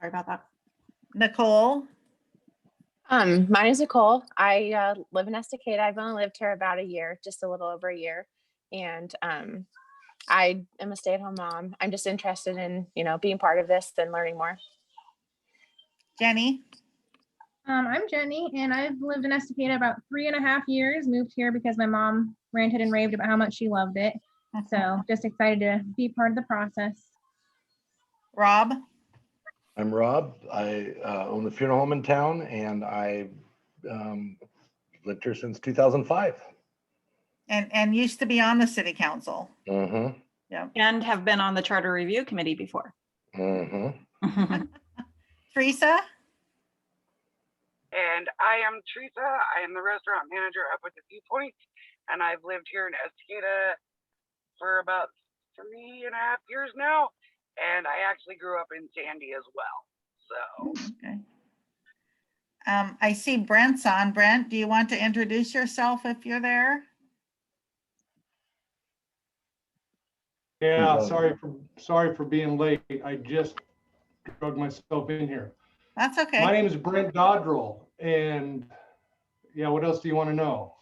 Sorry about that. Nicole? My name is Nicole. I live in Estacada. I've only lived here about a year, just a little over a year. And I am a stay-at-home mom. I'm just interested in, being part of this and learning more. Jenny? I'm Jenny, and I've lived in Estacada about 3.5 years. Moved here because my mom ranted and raved about how much she loved it. So just excited to be part of the process. Rob? I'm Rob. I own the funeral home in town, and I lived here since 2005. And used to be on the city council. Mm-hmm. Yeah. And have been on the charter review committee before. Mm-hmm. Teresa? And I am Teresa. I am the restaurant manager up at the Viewpoint, and I've lived here in Estacada for about 3.5 years now. And I actually grew up in Sandy as well. So. Okay. I see Brent's on. Brent, do you want to introduce yourself if you're there? Yeah, sorry for being late. I just drug myself in here. That's okay. My name is Brent Dodrell, and yeah, what else do you want to know?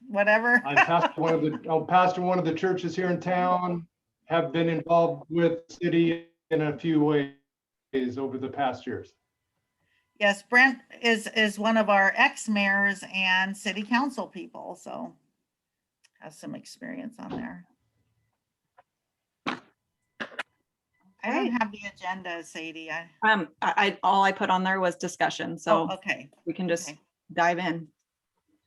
Whatever. I'm pastor one of the churches here in town. Have been involved with the city in a few ways over the past years. Yes, Brent is one of our ex-mayors and city council people, so has some experience on there. I don't have the agenda, Sadie. All I put on there was discussion, so okay, we can just dive in.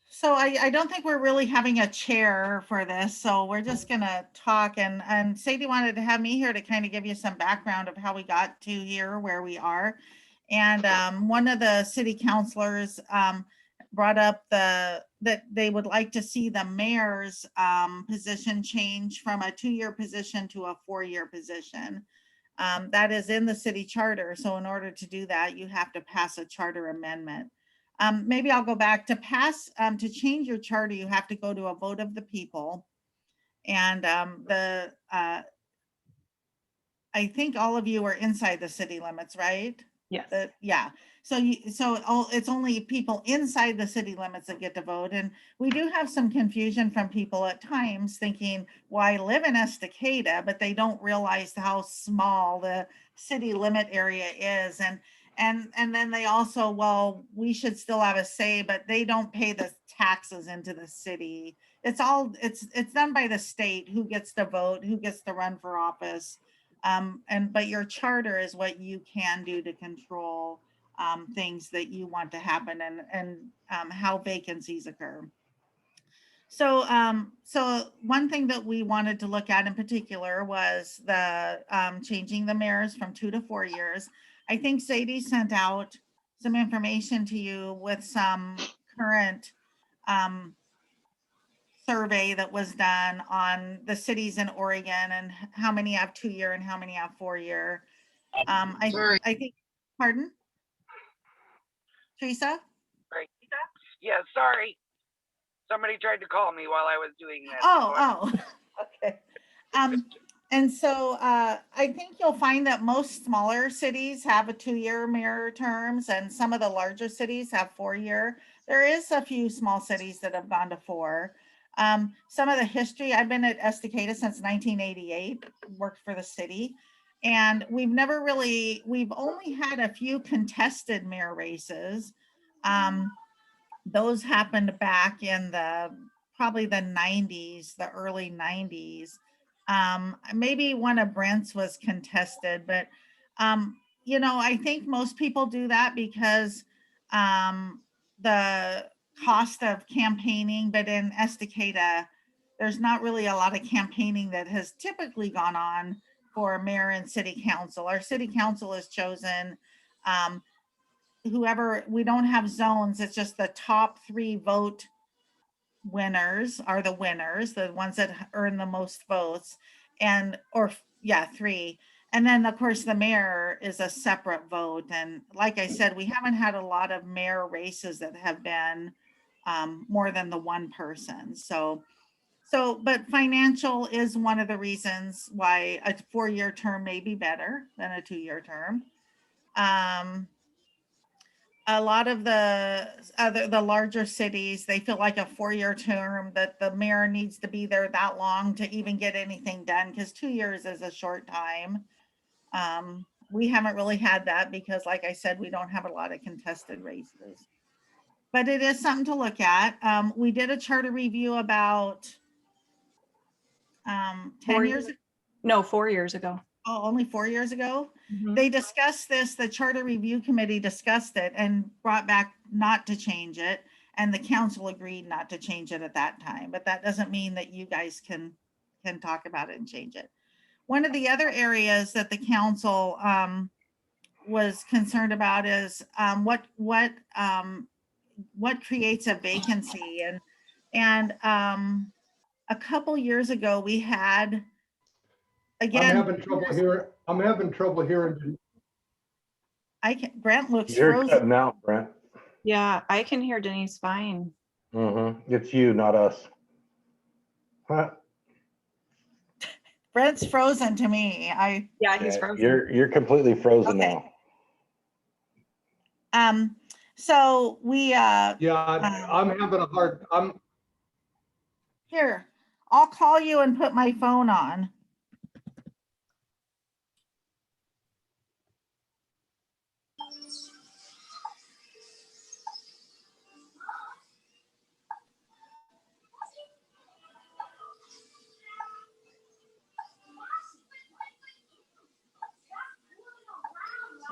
So I don't think we're really having a chair for this, so we're just gonna talk, and Sadie wanted to have me here to kind of give you some background of how we got to here, where we are. And one of the city councilors brought up that they would like to see the mayor's position change from a 2-year position to a 4-year position. That is in the city charter. So in order to do that, you have to pass a charter amendment. Maybe I'll go back to to change your charter. You have to go to a vote of the people. And I think all of you are inside the city limits, right? Yes. Yeah. So it's only people inside the city limits that get to vote. And we do have some confusion from people at times thinking, well, I live in Estacada, but they don't realize how small the city limit area is. And then they also, well, we should still have a say, but they don't pay the taxes into the city. It's done by the state who gets to vote, who gets to run for office. But your charter is what you can do to control things that you want to happen and how vacancies occur. So one thing that we wanted to look at in particular was the changing the mayors from 2 to 4 years. I think Sadie sent out some information to you with some current survey that was done on the cities in Oregon and how many have 2-year and how many have 4-year. I think, pardon? Teresa? Right. Yeah, sorry. Somebody tried to call me while I was doing this. Oh, okay. And so I think you'll find that most smaller cities have a 2-year mayor terms and some of the larger cities have 4-year. There is a few small cities that have gone to 4. Some of the history, I've been at Estacada since 1988, worked for the city. And we've only had a few contested mayor races. Those happened back in probably the 90s, the early 90s. Maybe one of Brent's was contested, but I think most people do that because the cost of campaigning, but in Estacada, there's not really a lot of campaigning that has typically gone on for mayor and city council. Our city council is chosen whoever, we don't have zones, it's just the top 3 vote winners are the winners, the ones that earn the most votes, 3. And then of course the mayor is a separate vote. And like I said, we haven't had a lot of mayor races that have been more than the one person. But financial is one of the reasons why a 4-year term may be better than a 2-year term. A lot of the larger cities, they feel like a 4-year term, that the mayor needs to be there that long to even get anything done, because 2 years is a short time. We haven't really had that because, like I said, we don't have a lot of contested races. But it is something to look at. We did a charter review about 10 years, No, 4 years ago. oh, only 4 years ago. Mhm. They discussed this, the charter review committee discussed it and brought back not to change it. And the council agreed not to change it at that time, but that doesn't mean that you guys can talk about it and change it. One of the other areas that the council was concerned about is what creates a vacancy, and a couple years ago we had, again, I'm having trouble hearing. Brent looks You're frozen. cutting out, Brent. Yeah, I can hear Denise fine. It's you, not us. Huh? Brent's frozen to me. Yeah, he's Yeah, frozen. you're completely frozen Okay. now. So we Yeah, I'm having a hard, here, I'll call you and put my phone on.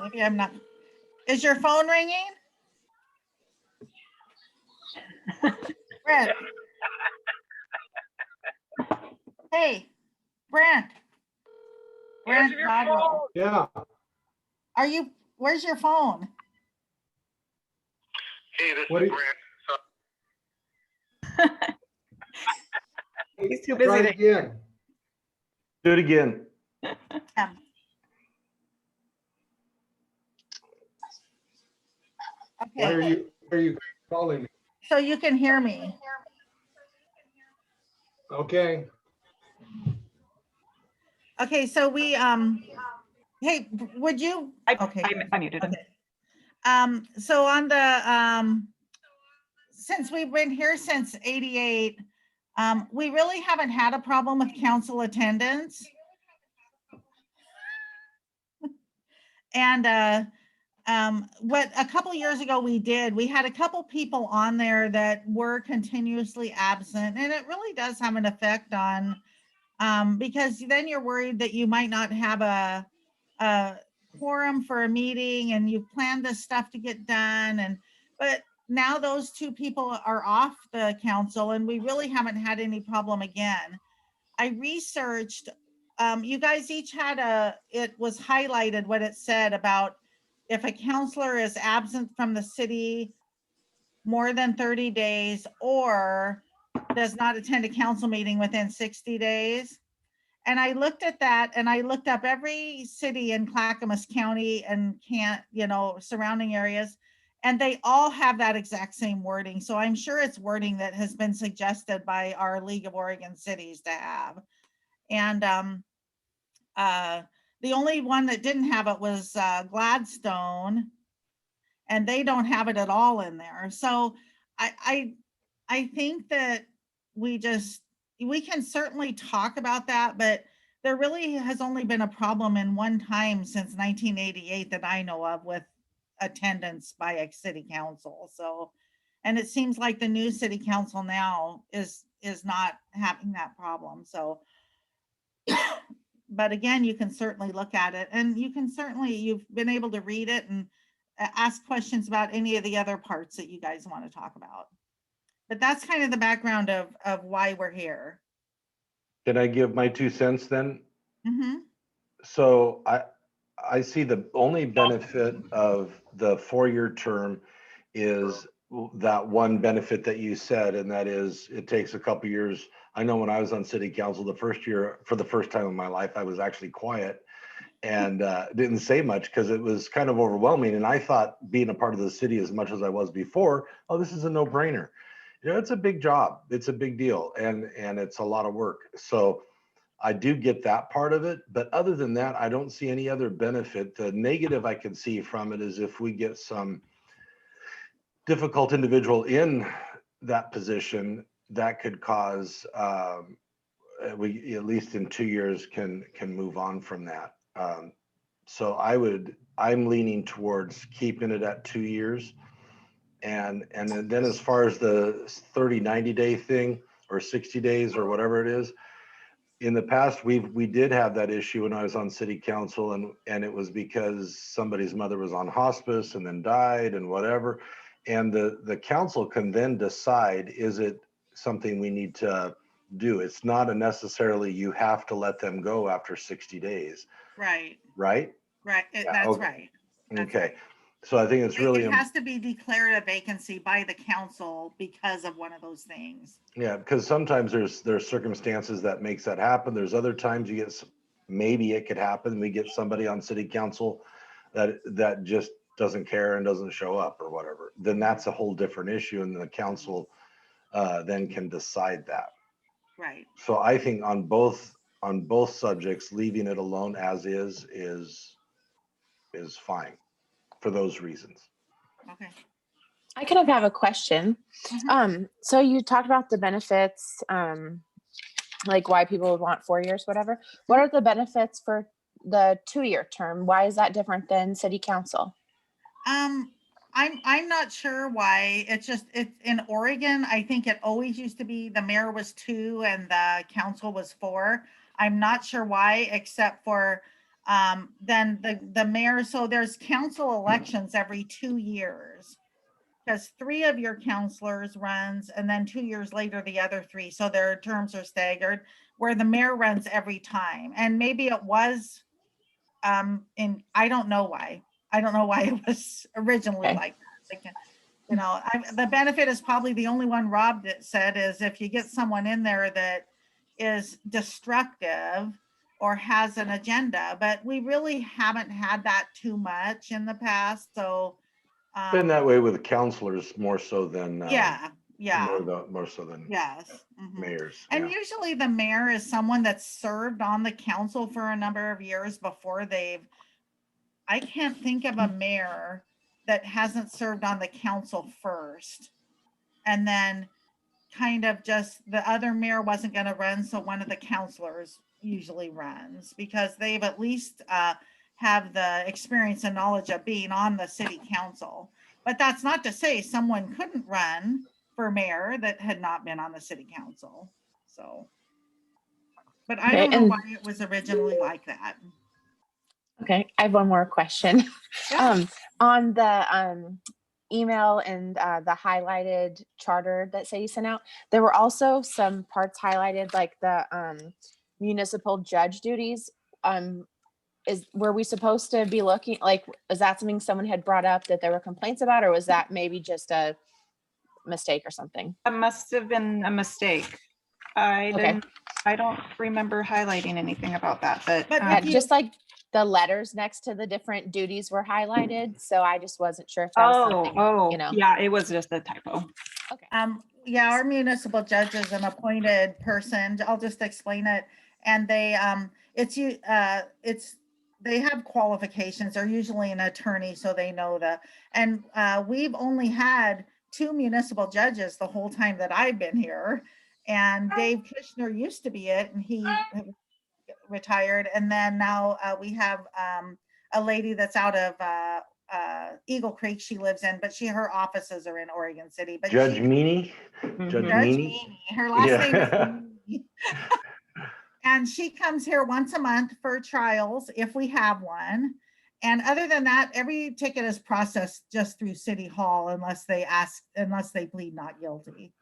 Maybe I'm not. Is your phone ringing? Brent. Hey, Brent. Brent Answer your Godwell. phone. yeah. Where's your phone? Hey, this What is do you- Brent. He's too Try busy it to. again. Do it again. Why are Okay, you calling me? so you can hear me. Okay. Okay, so we, hey, would you? Okay. I muted him. Okay. So on the, since we've been here since '88, we really haven't had a problem with council attendance. And what a couple years ago we had a couple people on there that were continuously absent, and it really does have an effect on, because then you're worried that you might not have a quorum for a meeting, and you've planned this stuff to get done, but now those two people are off the council, and we really haven't had any problem again. I researched, you guys each had it was highlighted what it said about if a counselor is absent from the city more than 30 days or does not attend a council meeting within 60 days. And I looked at that, and I looked up every city in Clackamas County and surrounding areas, and they all have that exact same wording. So I'm sure it's wording that has been suggested by our League of Oregon Cities to have. And the only one that didn't have it was Gladstone, and they don't have it at all in there. So I think that we can certainly talk about that, but there really has only been a problem in one time since 1988 that I know of with attendance by a city council. So, and it seems like the new city council now is not having that problem. So, but again, you can certainly look at it, and you've been able to read it and ask questions about any of the other parts that you guys want to talk about. But that's kind of the background of why we're here. Can I give my 2 cents then? Mm-hmm. So I see the only benefit of the 4-year term is that one benefit that you said, and that is it takes a couple years. I know when I was on city council the first year, for the first time in my life, I was actually quiet and didn't say much because it was kind of overwhelming. And I thought, being a part of the city as much as I was before, oh, this is a no-brainer. It's a big job. It's a big deal, and it's a lot of work. So I do get that part of it, but other than that, I don't see any other benefit. The negative I can see from it is if we get some difficult individual in that position, that could cause we at least in 2 years can move on from that. So I'm leaning towards keeping it at 2 years. And then as far as the 30, 90-day thing or 60 days or whatever it is, in the past, we did have that issue when I was on city council, and it was because somebody's mother was on hospice and then died and whatever. And the council can then decide, is it something we need to do? It's not a necessarily you have to let them go after 60 days, Right, right? right. Yeah, That's okay. right. That's Okay. right. So I think it's really, It has to be declared a vacancy by the council because of one of those things. yeah, because sometimes there's circumstances that makes that happen. There's other times you get, maybe it could happen. We get somebody on city council that just doesn't care and doesn't show up or whatever. Then that's a whole different issue, and the council then can decide that. Right. So I think on both subjects, leaving it alone as is fine for those reasons. Okay. I kind of have a question. Mhm. So you talked about the benefits, like why people would want 4 years, whatever. What are the benefits for the 2-year term? Why is that different than city council? I'm not sure why. It's in Oregon. I think it always used to be the mayor was 2 and the council was 4. I'm not sure why, except for then the mayor. So there's council elections every 2 years because 3 of your counselors runs, and then 2 years later the other 3. So their terms are staggered. Where the mayor runs every time, and maybe it was and I don't know why. I don't know why it was originally Okay. like that. Like, you know, the benefit is probably the only one Rob that said is if you get someone in there that is destructive or has an agenda, but we really haven't had that too much in the past. So Been that way with counselors more so than yeah, more so than yes. Mhm. mayors. And Yeah. usually the mayor is someone that's served on the council for a number of years before I can't think of a mayor that hasn't served on the council first. And then kind of just the other mayor wasn't going to run. So one of the counselors usually runs because they've at least have the experience and knowledge of being on the city council. But that's not to say someone couldn't run for mayor that had not been on the city council. So, but I Okay, don't know and why it was originally like that. okay, I have one more question. Yeah. On the email and the highlighted charter that say you sent out, there were also some parts highlighted, like the municipal judge duties. Were we supposed to be looking, like, is that something someone had brought up that there were complaints about, or was that maybe just a mistake or something? That must have been a mistake. Okay. I don't remember highlighting anything about that, but But Yeah, if you- just like the letters next to the different duties were highlighted, so I just wasn't sure if that was something, you know. yeah, it was just a typo. Yeah, our municipal judge is an appointed person. I'll just explain it. And they, they have qualifications. They're usually an attorney, so they know and we've only had 2 municipal judges the whole time that I've been here. And Dave Kushner used to be it, and he retired. And then now we have a lady that's out of Eagle Creek she lives in, but her offices are in Oregon City. But Judge Meany? Mhm. Judge Judge Meany? Meany. Her last name is Yeah. Meany. And she comes here once a month for trials if we have one. And other than that, every ticket is processed just through City Hall unless they plead not guilty.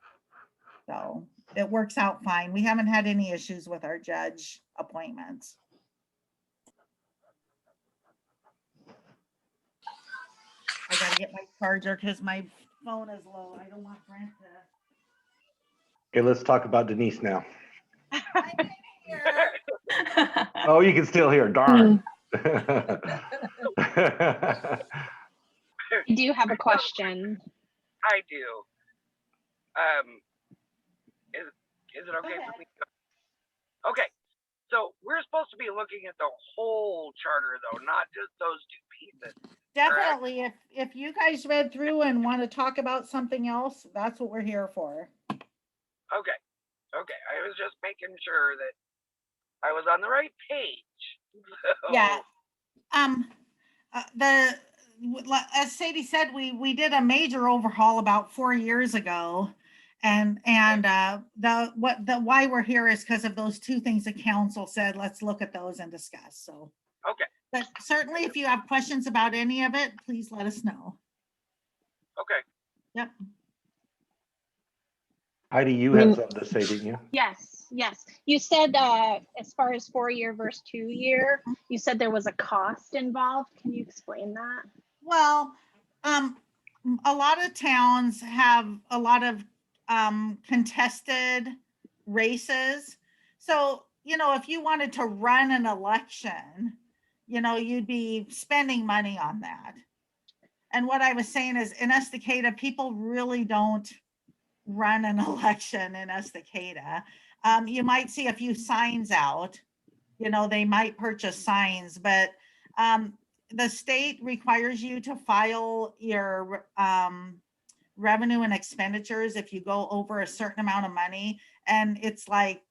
So it works out fine. We haven't had any issues with our judge appointments. I gotta get my charger because my phone is low. I don't want Brent to. Okay, let's talk about Denise now. I'm here. Oh, you can still hear. Darn. I do have a question. I do. Is it okay for me? Okay. So we're supposed to be looking at the whole charter though, not just those two pieces. Definitely, if you guys read through and want to talk about something else, that's what we're here for. Okay. Okay. I was just making sure that I was on the right page. So, Yeah. As Sadie said, we did a major overhaul about 4 years ago. And why we're here is because of those two things the council said, let's look at those and discuss. So, Okay. but certainly if you have questions about any of it, please let us know. Okay. Yep. Heidi, you had something to say, didn't you? Yes, yes. You said as far as 4-year versus 2-year, you said there was a cost involved. Can you explain that? Well, a lot of towns have a lot of contested races. So, if you wanted to run an election, you'd be spending money on that. And what I was saying is in Estacada, people really don't run an election in Estacada. You might see a few signs out, they might purchase signs, but the state requires you to file your revenue and expenditures if you go over a certain amount of money, and it's like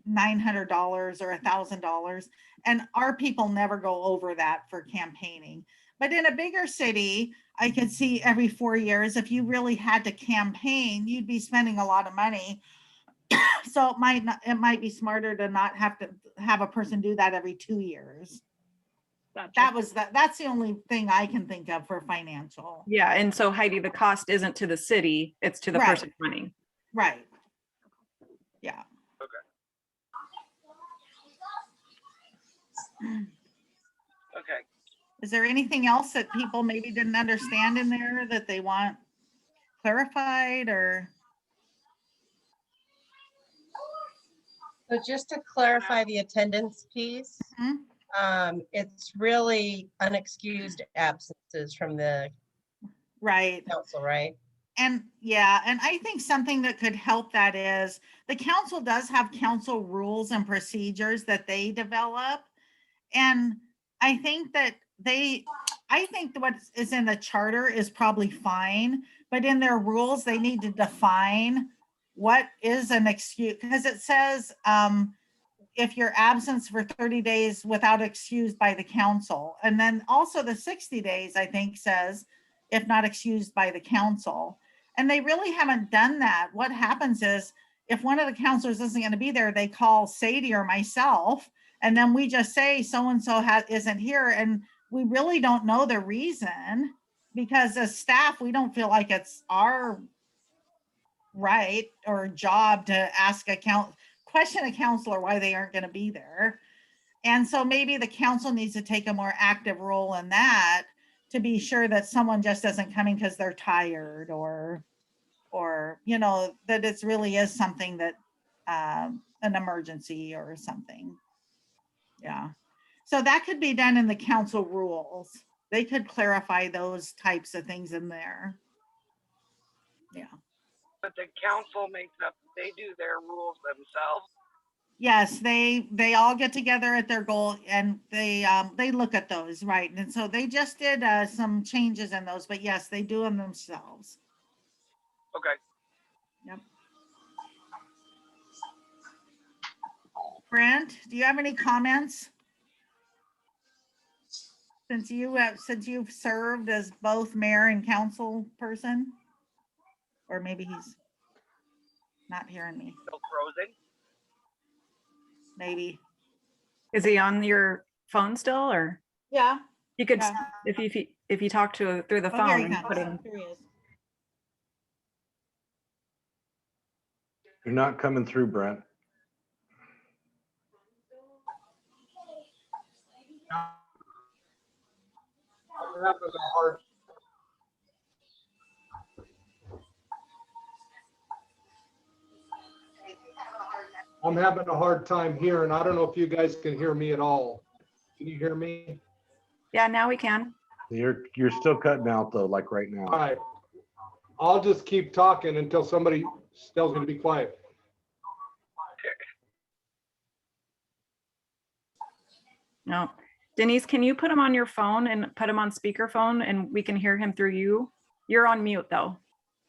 $900 or $1,000, and our people never go over that for campaigning. But in a bigger city, I could see every 4 years, if you really had to campaign, you'd be spending a lot of money. So it might be smarter to not have to have a person do that every 2 years. Gotcha. That's the only thing I can think of for financial. Yeah, and so Heidi, the cost isn't to the city, it's to the Right. person running. Right. Yeah. Okay. Is there anything else that people maybe didn't understand in there that they want clarified or? So just to clarify the attendance piece, it's really unexcused absences from the Right. council, right? And yeah, and I think something that could help that is the council does have council rules and procedures that they develop. And I think that what is in the charter is probably fine, but in their rules, they need to define what is an excuse, because it says if you're absent for 30 days without excused by the council. And then also the 60 days, I think, says if not excused by the council. And they really haven't done that. What happens is if one of the counselors isn't going to be there, they call Sadie or myself, and then we just say so-and-so isn't here. And we really don't know the reason, because as staff, we don't feel like it's our right or job to question a counselor why they aren't going to be there. And so maybe the council needs to take a more active role in that, to be sure that someone just isn't coming because they're tired or that it really is something that an emergency or something. Yeah. So that could be done in the council rules. They could clarify those types of things in there. Yeah. But the council they do their rules themselves. Yes, they all get together at their goal and they look at those, right? And so they just did some changes in those, but yes, they do them themselves. Okay. Yep. Brent, do you have any comments? Since you've served as both mayor and council person, or maybe he's not hearing me. Still frozen. Maybe. Is he on your phone still, or Yeah. you could, Yeah. if you talk through the Oh, here he phone, put comes. in. Here he is. You're not coming through, Brent. I'm having a hard time hearing. I don't know if you guys can hear me at all. Can you hear me? Yeah, now we can. You're still cutting out though, like right now. All right. I'll just keep talking until somebody tells me to be quiet. No. Denise, can you put him on your phone and put him on speakerphone and we can hear him through you? You're on mute though.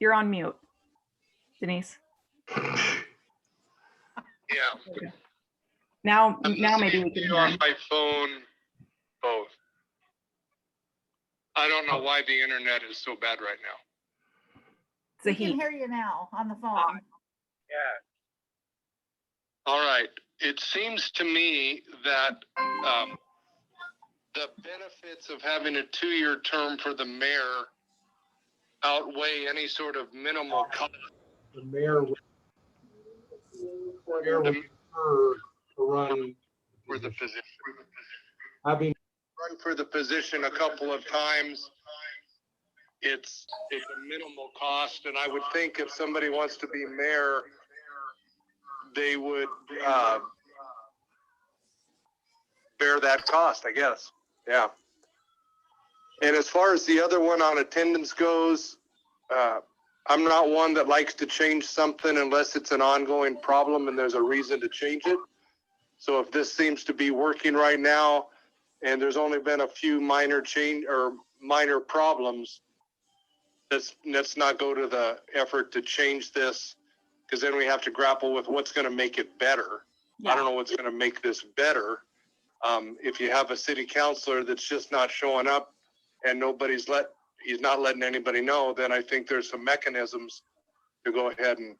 You're on mute. Denise. Yeah. Now I'm maybe listening we to can you hear on him. my phone, both. I don't know why the internet is so bad right now. It's the We can heat. hear you now on the phone. Yeah. All right. It seems to me that the benefits of having a 2-year term for the mayor outweigh any sort of minimal cost. The mayor would prefer to run For the position. having Run for the position a couple of times. It's a minimal cost, and I would think if somebody wants to be mayor, they would bear that cost, I guess. Yeah. And as far as the other one on attendance goes, I'm not one that likes to change something unless it's an ongoing problem and there's a reason to change it. So if this seems to be working right now and there's only been a few minor change or minor problems, let's not go to the effort to change this, because then we have to grapple with what's going to make it better. I don't know what's going to make this better. If you have a city councilor that's just not showing up and he's not letting anybody know, then I think there's some mechanisms to go ahead and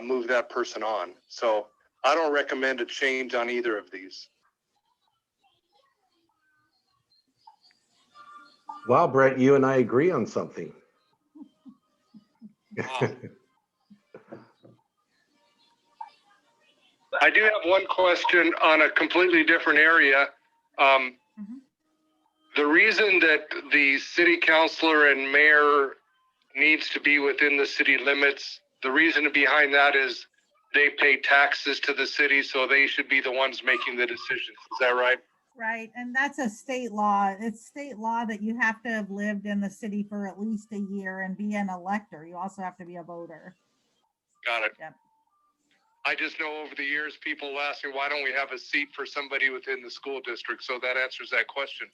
move that person on. So I don't recommend a change on either of these. Wow, Brett, you and I agree on something. Wow. I do have one question on a completely different area. The reason that the city councilor and mayor needs to be within the city limits, the reason behind that is they pay taxes to the city, so they should be the ones making the decisions. Is that right? Right, and that's a state law. It's state law that you have to have lived in the city for at least a year and be an elector. You also have to be a voter. Got it. Yep. I just know over the years, people ask me, why don't we have a seat for somebody within the school district? So that answers that question.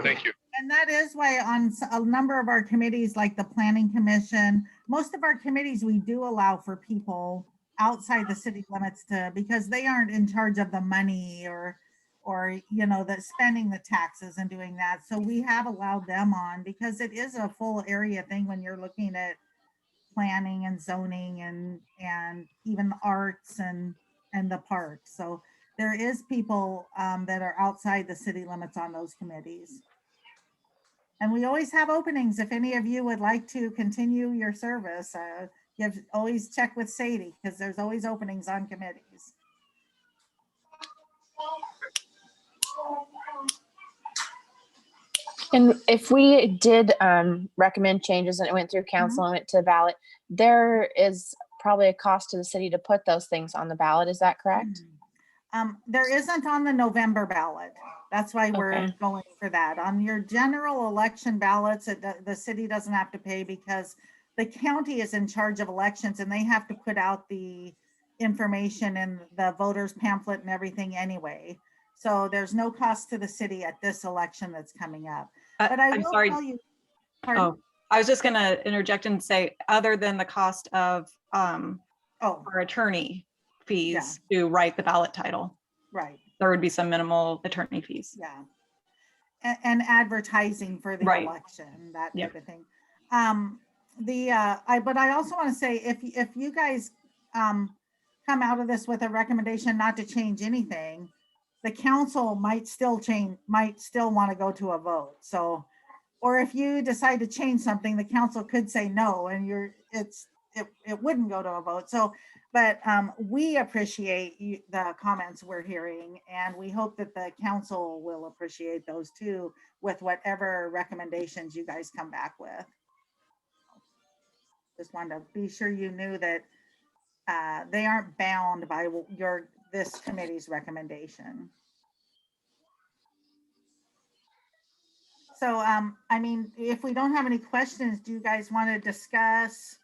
Thank you. And that is why on a number of our committees, like the planning commission, most of our committees, we do allow for people outside the city limits because they aren't in charge of the money or the spending the taxes and doing that. So we have allowed them on because it is a full area thing when you're looking at planning and zoning and even arts and the parks. So there is people that are outside the city limits on those committees. And we always have openings. If any of you would like to continue your service, always check with Sadie because there's always openings on committees. And if we did recommend changes and it went through council and went to the ballot, there is probably a cost to the city to put those things on the ballot. Is that correct? There isn't on the November ballot. That's why we're Okay. going for that. On your general election ballots, the city doesn't have to pay because the county is in charge of elections and they have to put out the information in the voters pamphlet and everything anyway. So there's no cost to the city at this election that's coming up. But I'm will sorry. tell you. Pardon? Oh, I was just going to interject and say, other than the cost of our attorney fees to write the ballot title, right, there would be some minimal attorney fees. Yeah, and advertising for the election, that type of thing. But I also want to say, if you guys come out of this with a recommendation not to change anything, the council might still want to go to a vote. So, or if you decide to change something, the council could say no, and it wouldn't go to a vote. So, but we appreciate the comments we're hearing, and we hope that the council will appreciate those too, with whatever recommendations you guys come back with. Just wanted to be sure you knew that they aren't bound by this committee's recommendation. So, I mean, if we don't have any questions, do you guys want to discuss?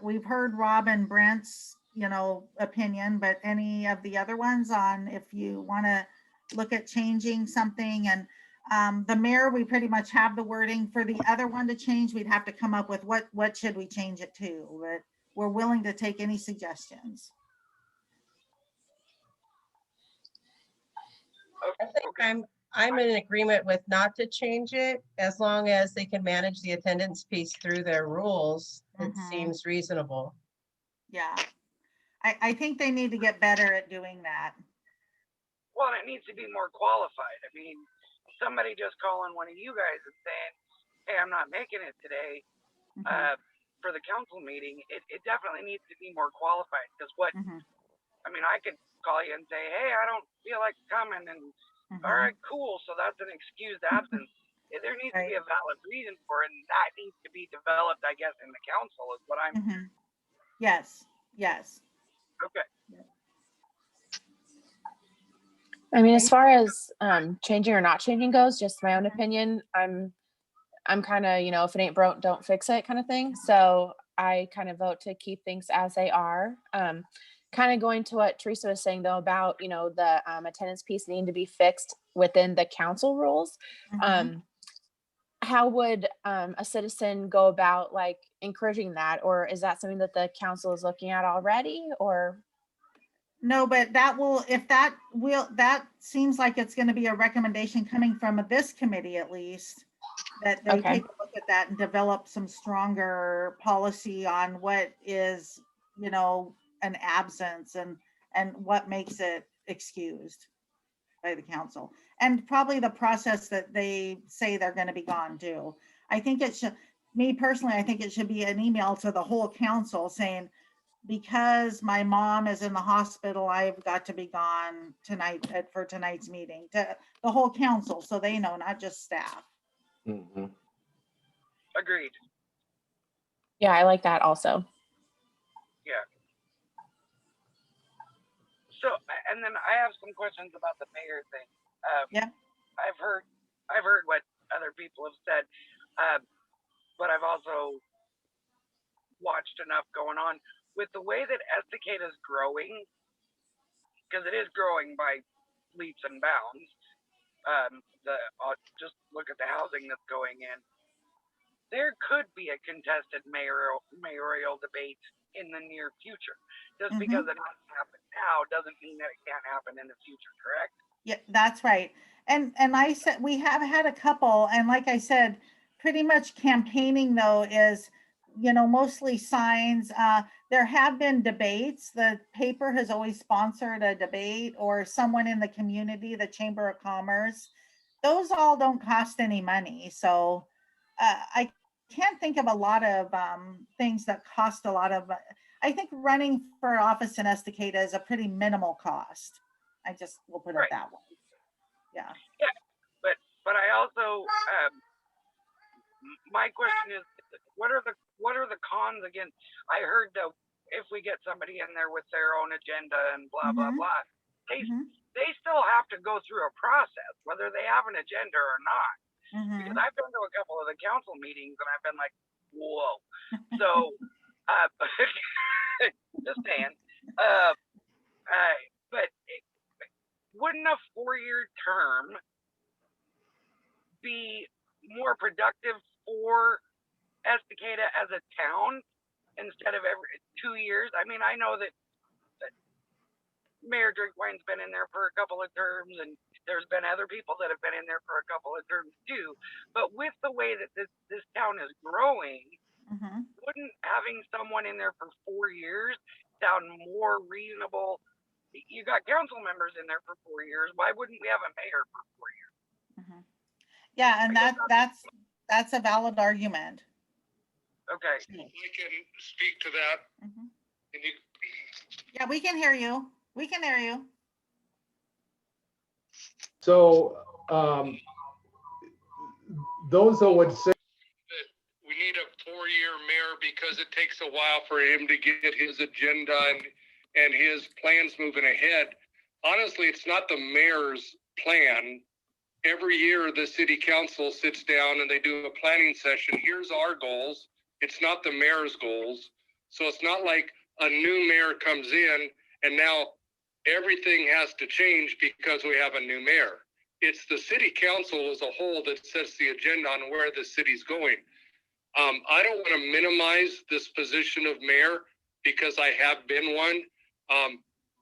We've heard Rob and Brent's opinion, but any of the other ones on if you want to look at changing something. And the mayor, we pretty much have the wording. For the other one to change, we'd have to come up with what should we change it to, but we're willing to take any suggestions. I think I'm in agreement with not to change it as long as they can manage the attendance piece through their rules. It seems reasonable. Yeah. I think they need to get better at doing that. Well, and it needs to be more qualified. I mean, somebody just calling one of you guys and saying, hey, I'm not making it today for the council meeting, it definitely needs to be more qualified. Because I mean, I could call you and say, hey, I don't feel like coming, and all right, cool. So that's an excused absence. There needs to be a valid reason for it, and that needs to be developed, I guess, in the council is what I'm. Yes, yes. Okay. I mean, as far as changing or not changing goes, just my own opinion, I'm kind of, if it ain't broke, don't fix it kind of thing. So I kind of vote to keep things as they are. Kind of going to what Teresa was saying though about, the attendance piece needing to be fixed within the council rules. How would a citizen go about like encouraging that? Or is that something that the council is looking at already, or? No, but that seems like it's going to be a recommendation coming from this committee, at least, that they take a look at that and develop some stronger policy on what is, an absence and what makes it excused by the council, and probably the process that they say they're going to be gone too. I think it should, me personally, I think it should be an email to the whole council saying, because my mom is in the hospital, I've got to be gone tonight for tonight's meeting, to the whole council, so they know, not just staff. Agreed. Yeah, I like that also. Yeah. So, and then I have some questions about the mayor thing. I've heard what other people have said, but I've also watched enough going on with the way that Estacada is growing, because it is growing by leaps and bounds. Just look at the housing that's going in. There could be a contested mayoral debate in the near future. Just because it hasn't happened now doesn't mean that it can't happen in the future, correct? Yeah, that's right. And I said, we have had a couple, and like I said, pretty much campaigning though is, mostly signs. There have been debates. The paper has always sponsored a debate, or someone in the community, the Chamber of Commerce. Those all don't cost any money. So I can't think of a lot of things that cost a lot of, I think running for office in Estacada is a pretty minimal cost. I just will put it that way. Yeah. Yeah, but I also my question is, what are the cons against? I heard that if we get somebody in there with their own agenda and blah blah blah, they still have to go through a process, whether they have an agenda or not. Because I've been to a couple of the council meetings and I've been like, whoa. So, just saying. But wouldn't a 4-year term be more productive for Estacada as a town instead of every 2 years? I mean, I know that Mayor Drinkwine's been in there for a couple of terms, and there's been other people that have been in there for a couple of terms too. But with the way that this town is growing, wouldn't having someone in there for 4 years sound more reasonable? You got council members in there for 4 years. Why wouldn't we have a mayor for 4 years? Yeah, and that's a valid argument. Okay. I can speak to that. Yeah, we can hear you. We can hear you. So those that would say that we need a 4-year mayor because it takes a while for him to get his agenda and his plans moving ahead. Honestly, it's not the mayor's plan. Every year, the city council sits down and they do a planning session. Here's our goals. It's not the mayor's goals. So it's not like a new mayor comes in and now everything has to change because we have a new mayor. It's the city council as a whole that sets the agenda on where the city's going. I don't want to minimize this position of mayor because I have been one.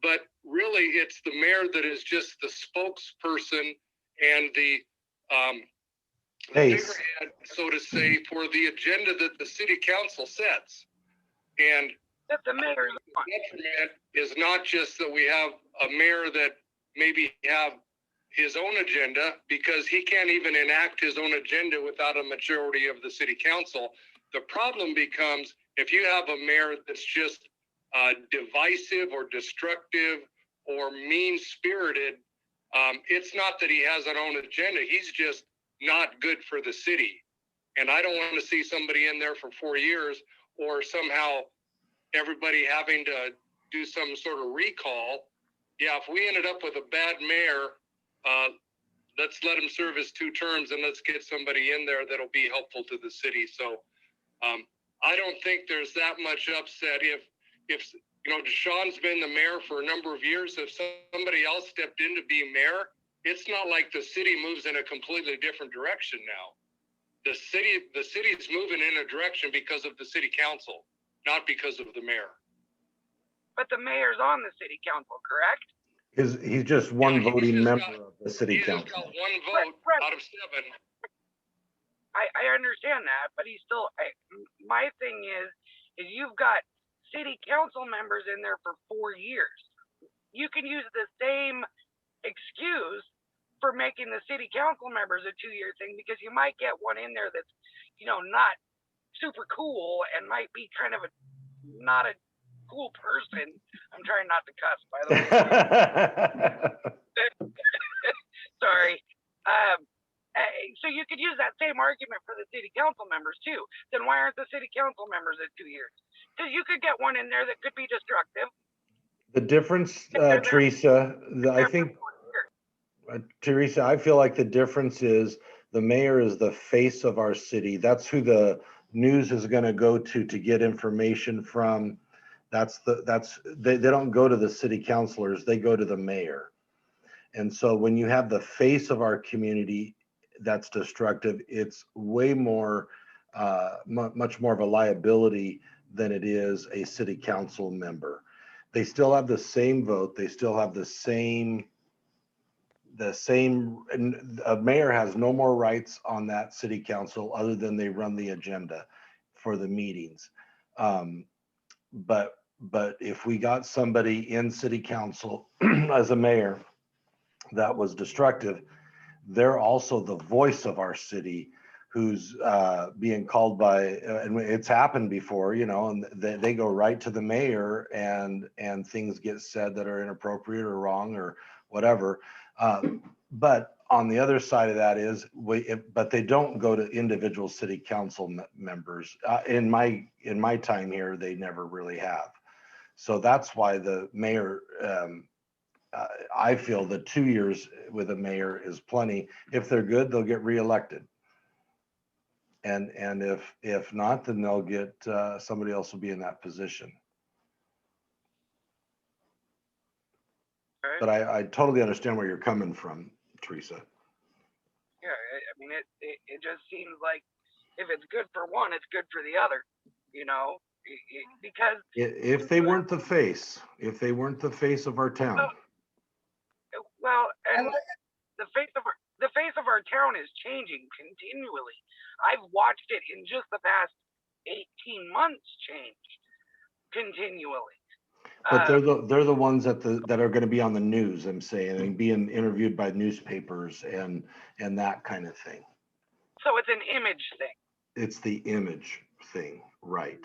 But really it's the mayor that is just the spokesperson and the Face. figurehead, so to say, for the agenda that the city council sets. And That the mayor's on. detriment is not just that we have a mayor that maybe have his own agenda, because he can't even enact his own agenda without a majority of the city council. The problem becomes if you have a mayor that's just divisive or destructive or mean-spirited, it's not that he has an own agenda. He's just not good for the city. And I don't want to see somebody in there for 4 years or somehow everybody having to do some sort of recall. Yeah, if we ended up with a bad mayor, let's let him serve his 2 terms and let's get somebody in there that'll be helpful to the city. So I don't think there's that much upset if you know, Deshaun's been the mayor for a number of years. If somebody else stepped in to be mayor, it's not like the city moves in a completely different direction now. The city's moving in a direction because of the city council, not because of the mayor. But the mayor's on the city council, correct? He's just one Yeah, voting just member got- of the city He's just got council. 1 vote Right. out of 7. I understand that, but he's still, my thing is you've got city council members in there for 4 years. You can use the same excuse for making the city council members a 2-year thing, because you might get one in there that's, you know, not super cool and might be kind of not a cool person. I'm trying not to cuss, by the way. Sorry. So you could use that same argument for the city council members too. Then why aren't the city council members at 2 years? Because you could get one in there that could be destructive. The difference, They're there- Teresa, I they're think, for 4 years. Teresa, I feel like the difference is the mayor is the face of our city. That's who the news is going to go to get information from. They don't go to the city councilors, they go to the mayor. And so when you have the face of our community that's destructive, it's way more, much more of a liability than it is a city council member. They still have the same vote. They still have the same, and a mayor has no more rights on that city council other than they run the agenda for the meetings. But if we got somebody in city council as a mayor that was destructive, they're also the voice of our city who's being called by, and it's happened before, you know, and they go right to the mayor and things get said that are inappropriate or wrong or whatever. But on the other side of that is, but they don't go to individual city council members. In my time here, they never really have. So that's why the mayor, I feel the 2 years with a mayor is plenty. If they're good, they'll get reelected. And if not, then they'll get, somebody else will be in that position. Right? But I totally understand where you're coming from, Teresa. Yeah, I mean, it just seems like if it's good for one, it's good for the other, you know, because If they weren't the face, of our town. well, I and like- the face of our town is changing continually. I've watched it in just the past 18 months change continually. But they're the ones that are going to be on the news, I'm saying, and being interviewed by newspapers and that kind of thing. So it's an image thing. It's the image thing, right?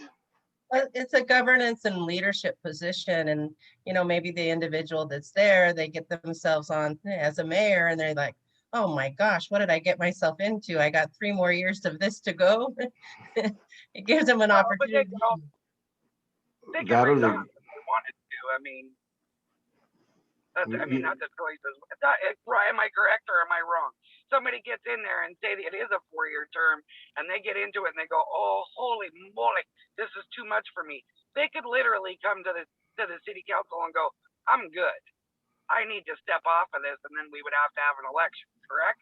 It's a governance and leadership position, and you know, maybe the individual that's there, they get themselves on as a mayor and they're like, oh my gosh, what did I get myself into? I got 3 more years of this to go. It gives them an Well, but opportunity. They can That or resign they, if they wanted to. I mean, that's, I You- mean, that's a choice. Am I correct or am I wrong? somebody gets in there and say that it is a 4-year term and they get into it and they go, oh, holy moly, this is too much for me. They could literally come to the city council and go, I'm good. I need to step off of this, and then we would have to have an election, correct?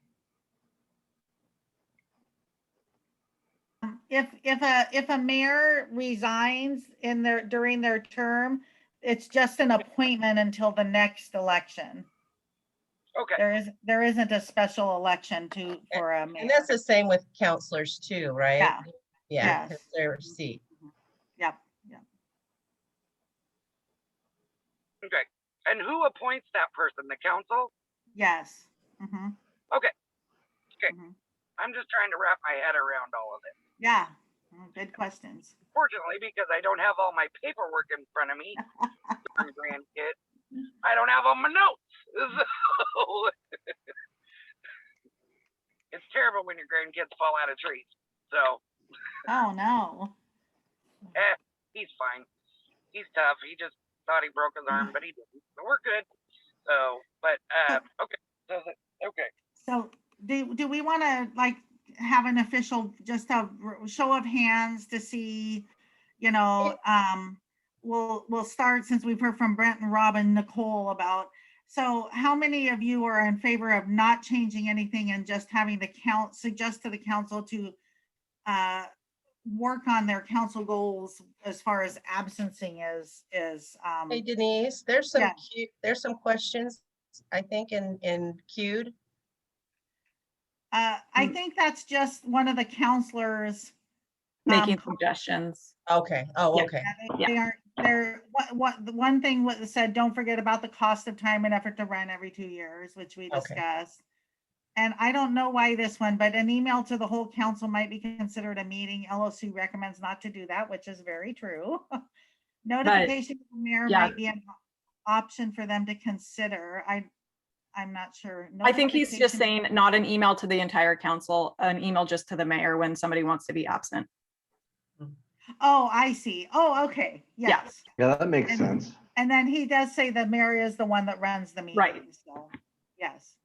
If a mayor resigns during their term, it's just an appointment until the next election. Okay. There isn't a special election for a And mayor. that's the same with counselors too, right? Yeah. Yeah, Yes. it's their seat. Yep. Okay. And who appoints that person? The council? Yes. Mm-hmm. Okay. Okay. Mm-hmm. I'm just trying to wrap my head around all of it. Yeah. Good questions. Fortunately, because I don't have all my paperwork in front of me, from grandkid, I don't have all my notes. So it's terrible when your grandkids fall out of trees. So Oh no. he's fine. He's tough. He just thought he broke his arm, but he didn't. So we're good. So, but okay. Okay. So do we want to like have an official, just a show of hands to see, we'll start, since we've heard from Brent and Rob and Nicole about, so how many of you are in favor of not changing anything and just having the suggest to the council to work on their council goals as far as absencing is Hey Denise, there's some yeah. there's some questions, I think, in queued. I think that's just one of the counselors Making suggestions. Okay. Oh, Yeah. okay. They're the one thing what said, don't forget about the cost of time and effort to run every 2 years, which we Okay. discussed. And I don't know why this one, but an email to the whole council might be considered a meeting. LOC recommends not to do that, which is very true. Notification to the mayor might be an option for them to consider. I'm not sure. I think he's just saying not an email to the entire council, an email just to the mayor when somebody wants to be absent. Oh, I see. Oh, okay. Yes. Yeah, that makes sense. And then he does say the mayor is the one that runs the meeting. Right. So yes.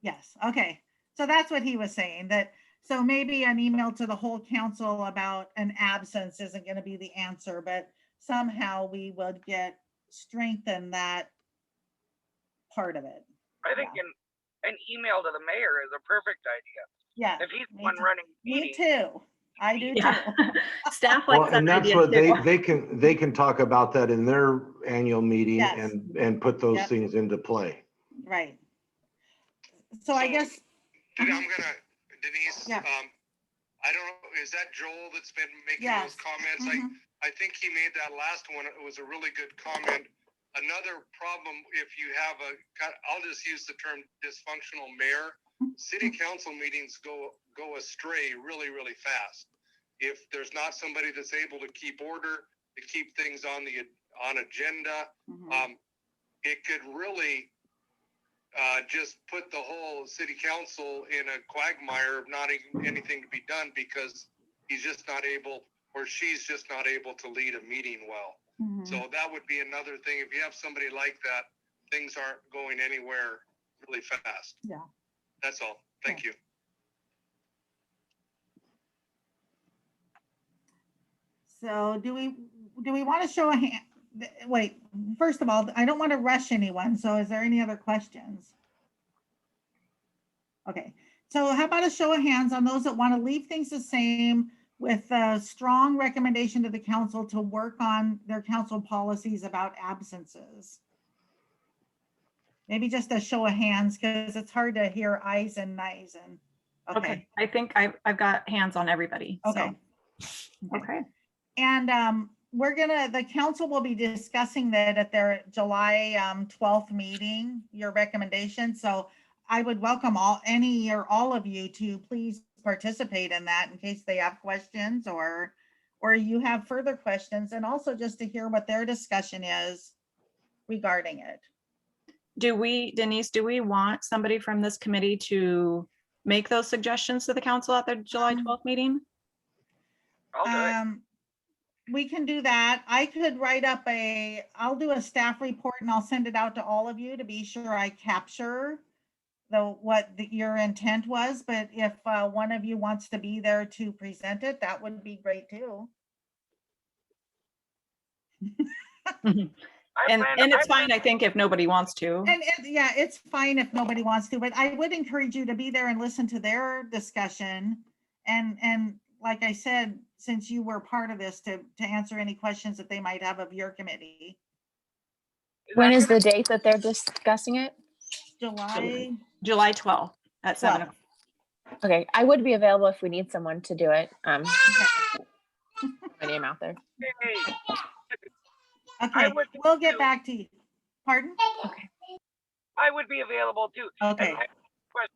Yes. Okay. So that's what he was saying, that so maybe an email to the whole council about an absence isn't going to be the answer, but somehow we would strengthen that part of it. I think an email to the mayor is a perfect idea. Yeah. If he's the one running meetings. Me too. I do too. Staff likes that And that's idea what too. they can talk about that in their annual meeting Yes. and put those Yep. things into play. Right. So I guess. I'm gonna, Denise, Yeah. I don't know, is that Joel that's been making Yes. those comments? Mhm. I think he made that last one. It was a really good comment. Another problem, if you have I'll just use the term dysfunctional mayor, city council meetings go astray really, really fast. If there's not somebody that's able to keep order, to keep things on agenda, it could really just put the whole city council in a quagmire of not anything to be done because he's just not able, or she's just not able to lead a meeting well. So that would be another thing. If you have somebody like that, things aren't going anywhere really fast. Yeah. That's all. Thank you. So do we want to show a hand? Wait, first of all, I don't want to rush anyone. So is there any other questions? Okay, so how about a show of hands on those that want to leave things the same with a strong recommendation to the council to work on their council policies about absences? Maybe just a show of hands, because it's hard to hear ayes and nays. And Okay. I think I've got hands on everybody. Okay. So. Okay. And the council will be discussing that at their July 12th meeting, your recommendation. So I would welcome any or all of you to please participate in that in case they have questions or you have further questions, and also just to hear what their discussion is regarding it. Denise, do we want somebody from this committee to make those suggestions to the council at their July 12th meeting? We can do that. I could write up I'll do a staff report and I'll send it out to all of you to be sure I capture your intent was, but if one of you wants to be there to present it, that would be great too. And it's fine, I think, if nobody wants to. And yeah, it's fine if nobody wants to, but I would encourage you to be there and listen to their discussion. And like I said, since you were part of this, to answer any questions that they might have of your committee. When is the date that they're discussing it? July 12th at 7 o'clock. Okay, I would be available if we need someone to do it. My name out there. Hey, Okay, we'll get back to you. Pardon? Okay. I would be available too. Okay. And I have a question,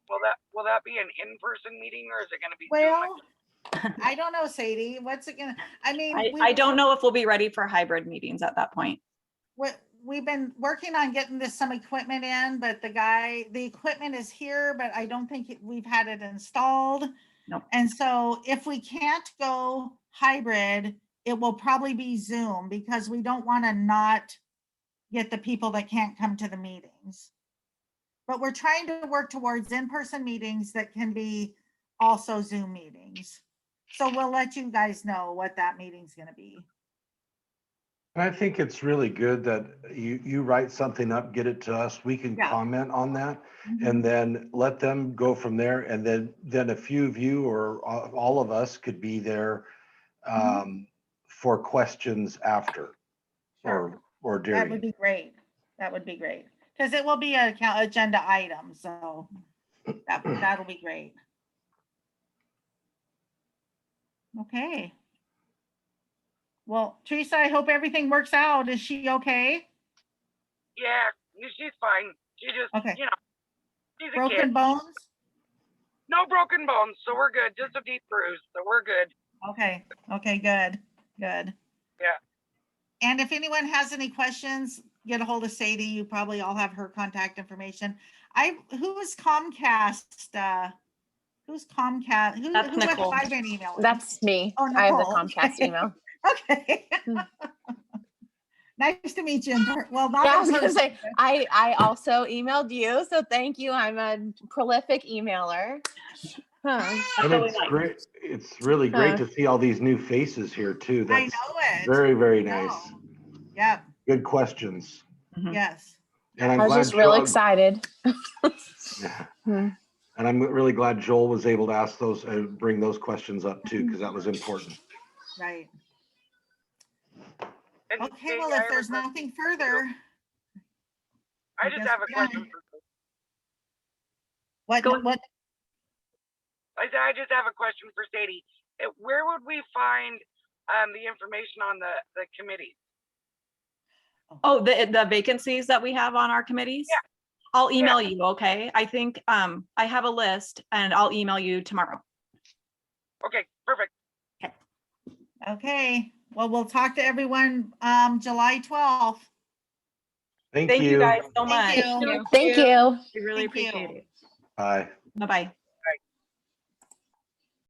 will that be an in-person meeting or is it gonna be Zoom? Well, I don't know, Sadie. What's it gonna, I mean. I don't know if we'll be ready for hybrid meetings at that point. We've been working on getting some equipment in, but the equipment is here, but I don't think we've had it installed. Nope. And so if we can't go hybrid, it will probably be Zoom, because we don't want to not get the people that can't come to the meetings. But we're trying to work towards in-person meetings that can be also Zoom meetings. So we'll let you guys know what that meeting's going to be. And I think it's really good that you write something up, get it to us. We can comment on that and then let them go from there. And then a few of you or all of us could be there for questions after or during. That would be great. That would be great. Because it will be an agenda item. So that'll be great. Okay. Well, Teresa, I hope everything works out. Is she okay? Yeah, she's fine. She just, Okay. you know, she's a Broken kid. bones? No broken bones, so we're good. Just a deep bruise, so we're good. Okay. Okay, good. Good. Yeah. And if anyone has any questions, get a hold of Sadie. You probably all have her contact information. Who's Comcast? Who's Comcast? That's Nicole. I've been emailing. That's me. Oh, I have the Nicole. Comcast email. Okay. Nice to meet you. Well, not Yeah, I in was gonna person. say, I also emailed you, so thank you. I'm a prolific emailer. And it's great. It's really great to see all these new faces here too. I That's know it. very, very nice. Yeah. Good questions. Yes. And I'm I was glad just real Joel- excited. Yeah. And I'm really glad Joel was able to ask those and bring those questions up too, because that was important. Right. And Okay, well, if there's nothing further. I just have a question. What? I just have a question for Sadie. Where would we find the information on the committee? Oh, the vacancies that we have on our committees? Yeah. I'll email you, okay? I think I have a list and I'll email you tomorrow. Okay, perfect. Okay, well, we'll talk to everyone July 12th. Thank you guys so much. Thank you. Thank you. We really Thank you. appreciate it. Bye. Bye-bye.